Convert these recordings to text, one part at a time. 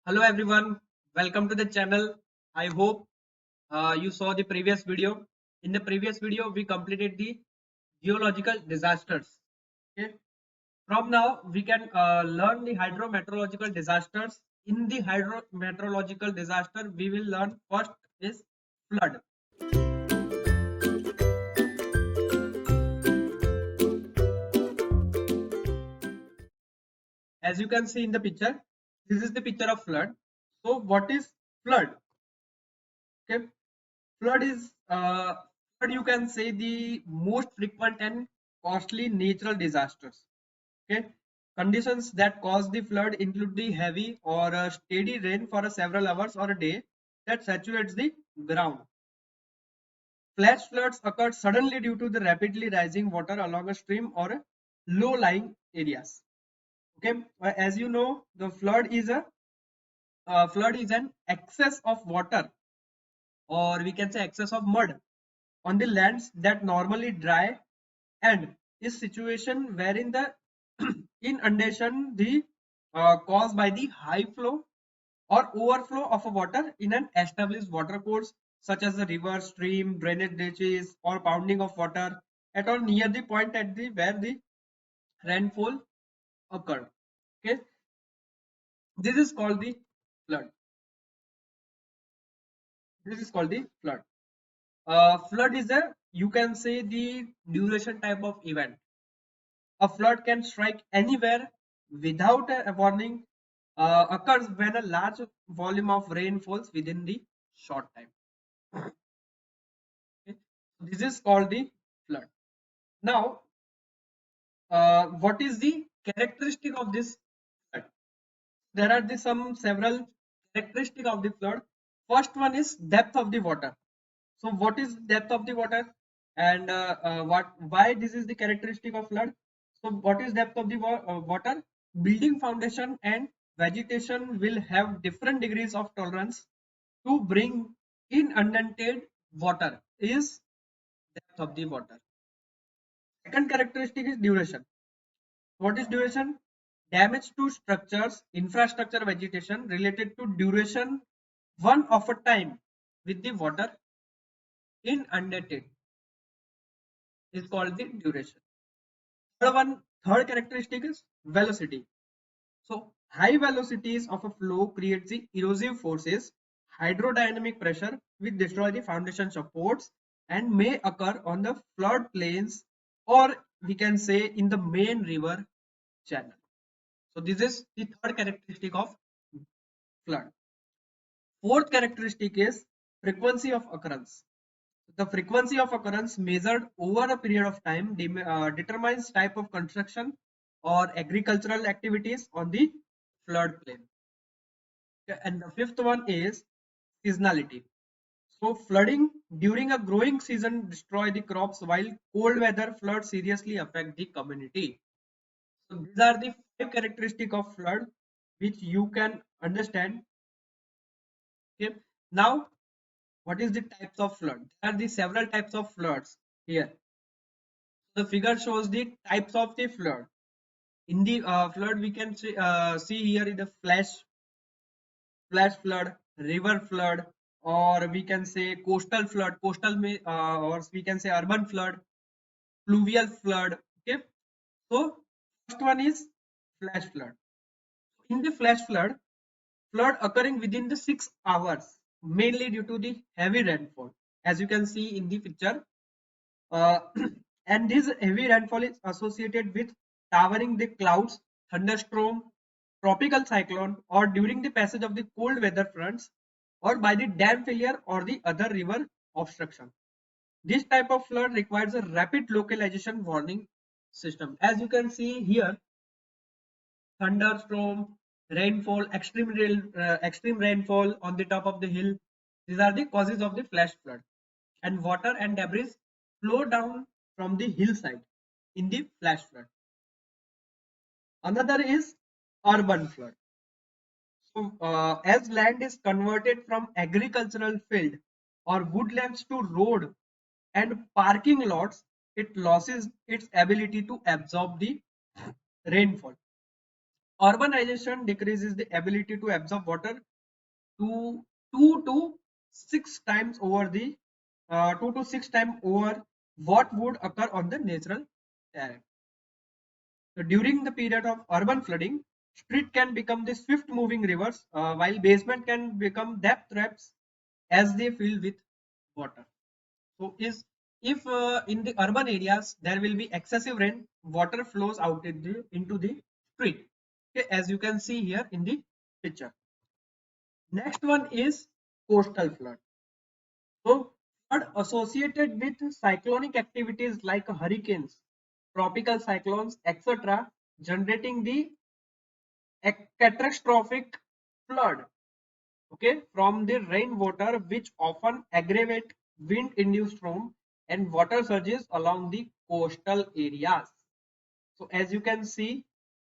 Hello everyone, welcome to the channel. I hope you saw the previous video. In the previous video, we completed the geological disasters. Okay. From now, we can learn the hydrometeorological disasters. In the hydrometeorological disaster, we will learn first is flood. As you can see in the picture, this is the picture of flood. So, what is flood? Okay, flood you can say the most frequent and costly natural disasters. Okay, conditions that cause the flood include the heavy or a steady rain for several hours or a day that saturates the ground. Flash floods occur suddenly due to the rapidly rising water along a stream or low-lying areas. Okay, as you know, the flood is an excess of water, or we can say excess of mud on the lands that normally dry, and is situation wherein the inundation the caused by the high flow or overflow of a water in an established water course such as a river, stream, drainage ditches, or pounding of water at or near the point at the where the rainfall occurred. Okay, this is called the flood. This is called the flood. Flood is a, you can say, the duration type of event. A flood can strike anywhere without a warning, occurs when a large volume of rain falls within the short time. Okay. This is called the flood. Now, what is the characteristic of this flood? There are some several characteristic of the flood. First one is depth of the water. So, what is depth of the water, and what why this is the characteristic of flood? So, what is depth of the water? Building foundation and vegetation will have different degrees of tolerance to bring inundated water. Is depth of the water. Second characteristic is duration. What is duration? Damage to structures, infrastructure, vegetation related to duration one of a time with the water inundated is called the duration. Third characteristic is velocity. So high velocities of a flow creates the erosive forces, hydrodynamic pressure which destroy the foundation supports and may occur on the flood plains, or we can say in the main river channel. So this is the third characteristic of flood. Fourth characteristic is frequency of occurrence. The frequency of occurrence measured over a period of time determines type of construction or agricultural activities on the floodplain. Okay, and the fifth one is seasonality. So flooding during a growing season destroy the crops, while cold weather floods seriously affect the community. So these are the five characteristics of flood which you can understand. Okay. Now, what is the types of flood? There are the several types of floods here. The figure shows the types of the flood. In the flood, we can see here in the flash flood, river flood, or we can say coastal flood, or we can say urban flood, fluvial flood. Okay, so first one is flash flood. In the flash flood occurring within the 6 hours, mainly due to the heavy rainfall, as you can see in the picture. Uh, and this heavy rainfall is associated with towering the clouds, thunderstorm, tropical cyclone, or during the passage of the cold weather fronts, or by the dam failure or the other river obstruction. This type of flood requires a rapid localization warning system. As you can see here, thunderstorm, rainfall, extreme rainfall on the top of the hill. These are the causes of the flash flood. And water and debris flow down from the hillside in the flash flood. Another is urban flood. So, as land is converted from agricultural field or woodlands to road and parking lots, it loses its ability to absorb the rainfall. Urbanization decreases the ability to absorb water to 2 to 6 times over the 2 to 6 times over what would occur on the natural terrain. So during the period of urban flooding, street can become the swift moving rivers, while basement can become depth traps as they fill with water. So is if in the urban areas there will be excessive rain, water flows out into the street. Okay, as you can see here in the picture. Next one is coastal flood. So flood associated with cyclonic activities like hurricanes, tropical cyclones, etc., generating the catastrophic flood. Okay, from the rainwater, which often aggravate wind-induced storm and water surges along the coastal areas. So as you can see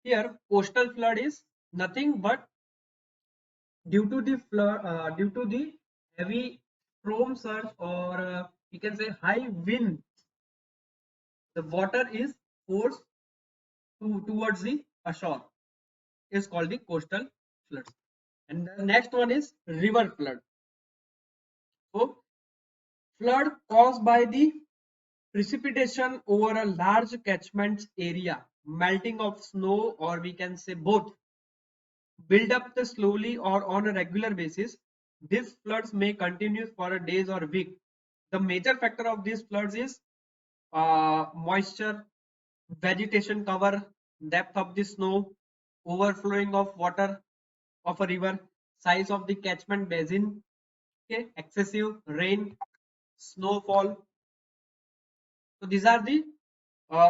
here, coastal flood is nothing but due to the heavy storm surge, or you can say high wind, the water is forced towards the ashore, is called the coastal floods. And the next one is river flood. So flood caused by the precipitation over a large catchment area, melting of snow, or we can say both, build up the slowly or on a regular basis. These floods may continue for a days or week. The major factor of these floods is moisture, vegetation cover, depth of the snow, overflowing of water of a river, size of the catchment basin, okay, excessive rain, snowfall. So these are the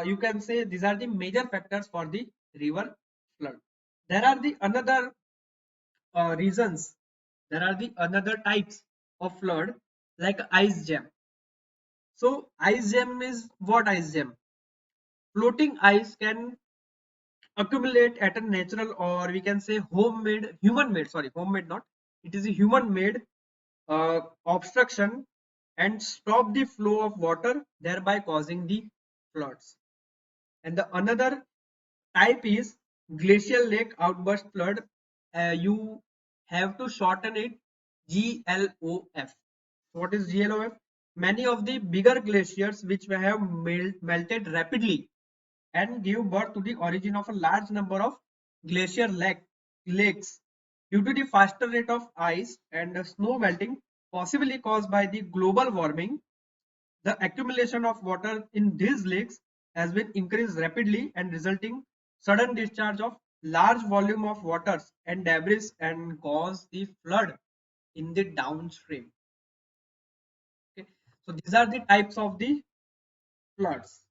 you can say these are the major factors for the river flood. There are the another reasons. There are the another types of flood like ice jam. So ice jam is what? Ice jam, floating ice can accumulate at a natural, or we can say homemade, human made, sorry, homemade not, it is a human made obstruction and stop the flow of water, thereby causing the floods. And the another type is glacial lake outburst flood. You have to shorten it GLOF. What is GLOF? Many of the bigger glaciers which have melted rapidly and give birth to the origin of a large number of glacier lakes due to the faster rate of ice and snow melting, possibly caused by the global warming. The accumulation of water in these lakes has been increased rapidly and resulting sudden discharge of large volume of waters and debris and cause the flood in the downstream. Okay. So these are the types of the floods.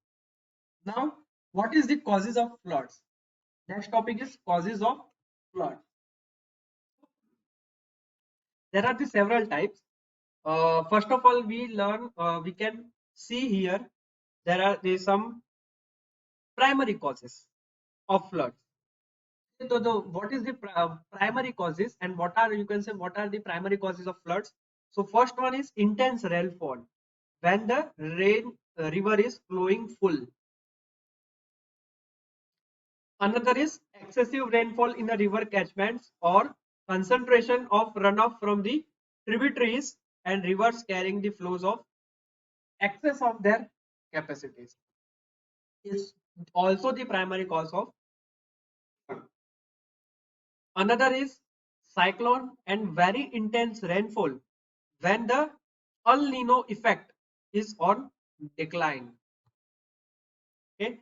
Now, what is the causes of floods? Next topic is causes of flood. There are the several types. First of all, we can see here there is some primary causes of floods. So what is the primary causes, and what are, you can say, what are the primary causes of floods? So first one is intense rainfall when the rain river is flowing full. Another is excessive rainfall in the river catchments or concentration of runoff from the tributaries and rivers carrying the flows of excess of their capacities is also the primary cause of flood. Another is cyclone and very intense rainfall when the El Nino effect is on decline. Okay.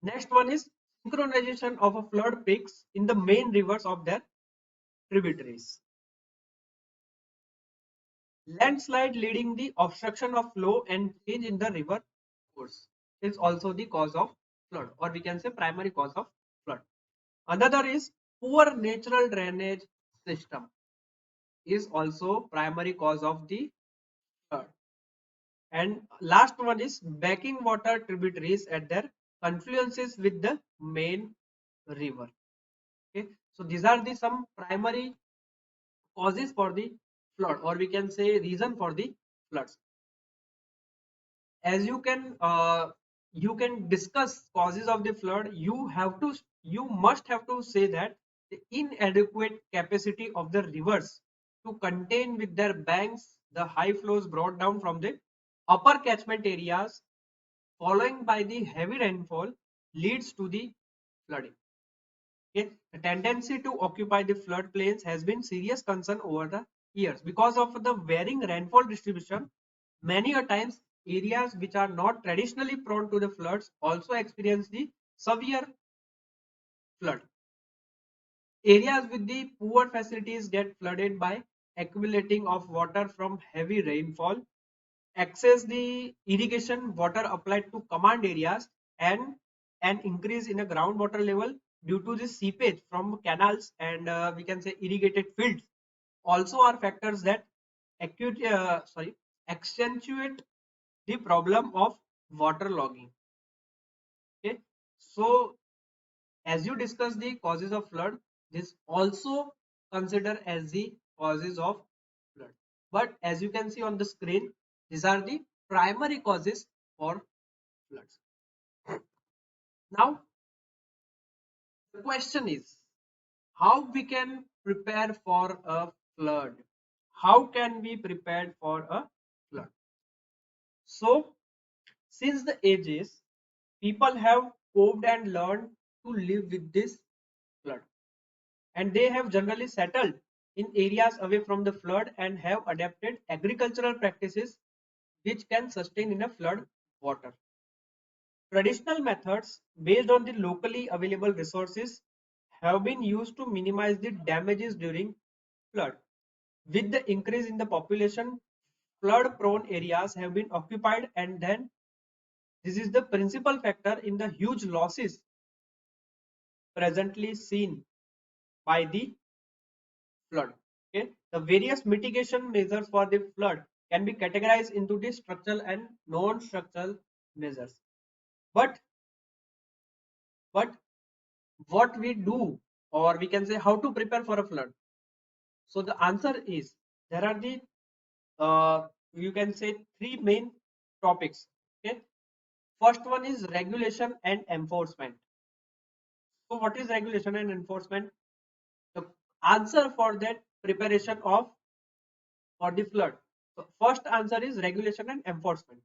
Next one is synchronization of a flood peaks in the main rivers of their tributaries. Landslide leading the obstruction of flow and change in the river course is also the cause of flood, or we can say primary cause of flood. Another is poor natural drainage system is also primary cause of the flood. And last one is backing water tributaries at their confluences with the main river. Okay, so these are the some primary causes for the flood, or we can say reason for the floods. As you can discuss causes of the flood, you have to you must have to say that the inadequate capacity of the rivers to contain with their banks the high flows brought down from the upper catchment areas following by the heavy rainfall leads to the flooding. Okay? The tendency to occupy the floodplains has been serious concern over the years because of the varying rainfall distribution. Many a times areas which are not traditionally prone to the floods also experience the severe flood. Areas with the poor facilities get flooded by accumulating of water from heavy rainfall, access the irrigation water applied to command areas, and an increase in the groundwater level due to the seepage from canals and we can say irrigated fields also are factors that accentuate the problem of water logging. Okay, so as you discuss the causes of flood, this also consider as the causes of flood. But as you can see on the screen, these are the primary causes for floods. Now, the question is how we can prepare for a flood? How can we prepare for a flood? So, since the ages, people have coped and learned to live with this flood, and they have generally settled in areas away from the flood and have adapted agricultural practices which can sustain in a flood water. Traditional methods based on the locally available resources have been used to minimize the damages during flood. With the increase in the population, flood prone areas have been occupied, and then this is the principal factor in the huge losses presently seen by the flood. Okay, the various mitigation measures for the flood can be categorized into the structural and non-structural measures. But but what we do, or we can say how to prepare for a flood. So the answer is there are the you can say three main topics. Okay, first one is regulation and enforcement. So what is regulation and enforcement? The answer for that preparation of for the flood. So first answer is regulation and enforcement.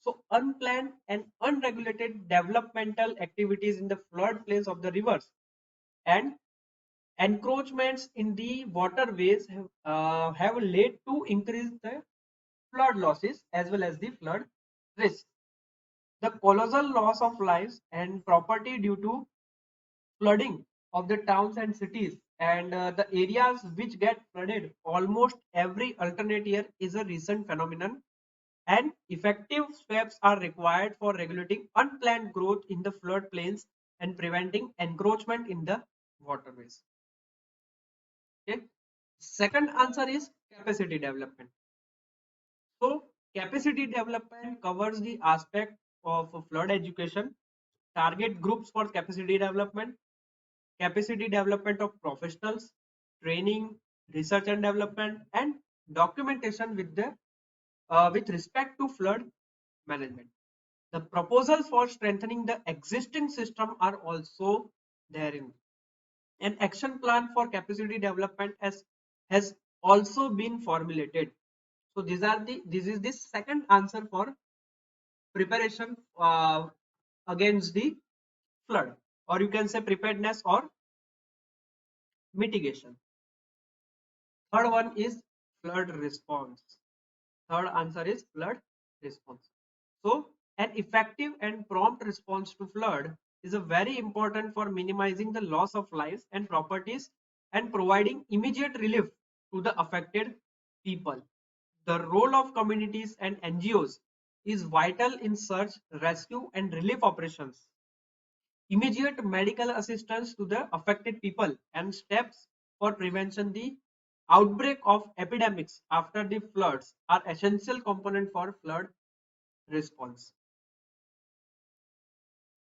So unplanned and unregulated developmental activities in the floodplains of the rivers and encroachments in the waterways have led to increase the flood losses as well as the flood risk. The colossal loss of lives and property due to flooding of the towns and cities and the areas which get flooded almost every alternate year is a recent phenomenon, and effective steps are required for regulating unplanned growth in the floodplains and preventing encroachment in the waterways. Okay. Second answer is capacity development. So capacity development covers the aspect of flood education, target groups for capacity development of professionals, training, research and development, and documentation with respect to flood management. The proposals for strengthening the existing system are also therein. An action plan for capacity development has also been formulated. So this is the second answer for preparation against the flood, or you can say preparedness or mitigation. Third one is flood response. Third answer is flood response. So an effective and prompt response to flood is a very important for minimizing the loss of lives and properties and providing immediate relief to the affected people. The role of communities and NGOs is vital in search, rescue and relief operations. Immediate medical assistance to the affected people and steps for prevention the outbreak of epidemics after the floods are essential component for flood response.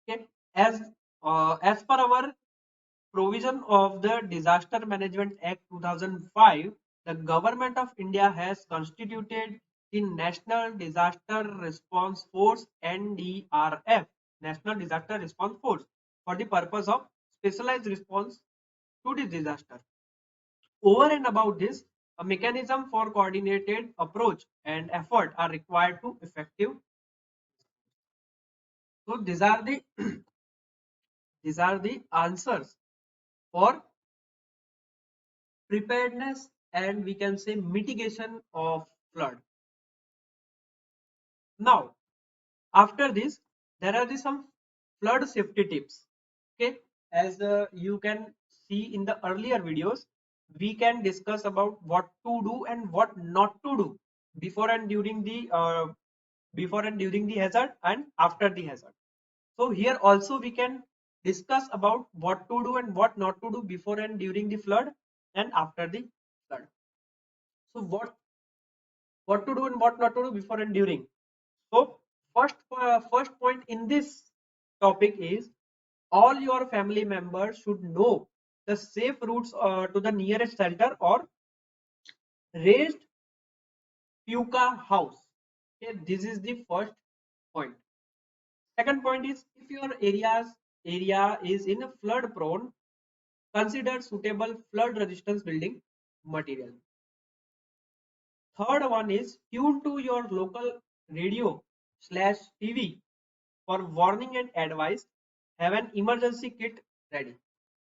Okay, as per our provision of the Disaster Management Act 2005, the Government of India has constituted the National Disaster Response Force (NDRF), National Disaster Response Force, for the purpose of specialized response to the disaster. Over and above this, a mechanism for coordinated approach and effort are required to effective. So these are the answers for preparedness and we can say mitigation of flood. Now, after this, there are some flood safety tips. Okay, as you can see in the earlier videos, we can discuss about what to do and what not to do before and during the hazard and after the hazard. So here also we can discuss about what to do and what not to do before and during the flood and after the flood. So what to do and what not to do before and during. So first point in this topic is all your family members should know the safe routes to the nearest shelter or raised puka house. Okay, this is the first point. Second point is if your area is in a flood prone, consider suitable flood resistance building material. Third one is tune to your local radio/TV for warning and advice. Have an emergency kit ready.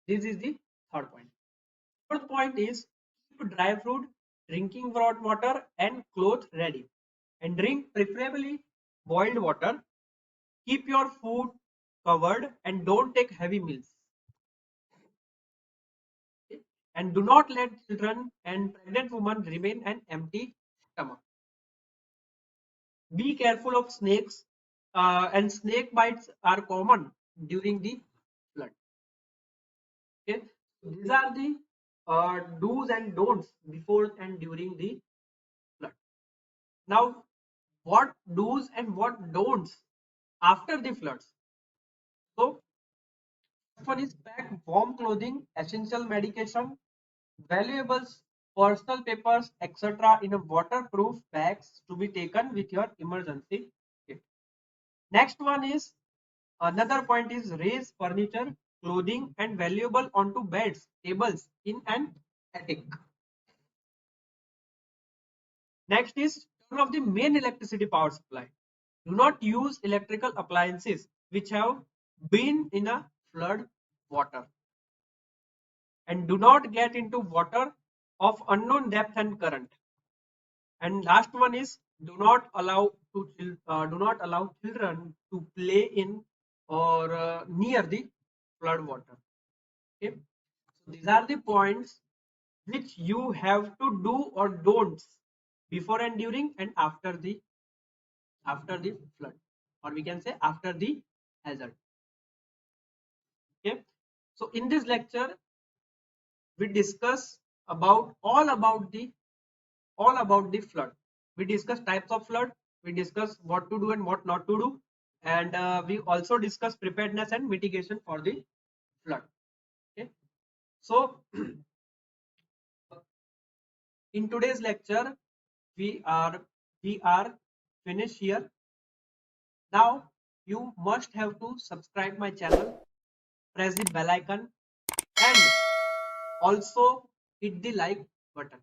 This is the third point. Fourth point is keep dry fruit, drinking water, and clothes ready. And drink preferably boiled water. Keep your food covered and don't take heavy meals. Okay? And do not let children and pregnant women remain an empty stomach. Be careful of snakes, and snake bites are common during the flood. Okay, these are the do's and don'ts before and during the flood. Now, what do's and what don'ts after the floods? So, first one is pack warm clothing, essential medication, valuables, personal papers, etc. in a waterproof bags to be taken with your emergency kit. Next one is another point is raise furniture, clothing, and valuable onto beds, tables in an attic. Next is turn off the main electricity power supply. Do not use electrical appliances which have been in a flood water. And do not get into water of unknown depth and current. And last one is do not allow children to play in or near the flood water. Okay, so these are the points which you have to do or don'ts before and during and after the flood, or we can say after the hazard. Okay, so in this lecture we discuss about all about the flood. We discuss types of flood, we discuss what to do and what not to do, and we also discuss preparedness and mitigation for the flood. Okay, so in today's lecture we are we are finished here. Now you must have to subscribe my channel, press the bell icon, and also hit the like button.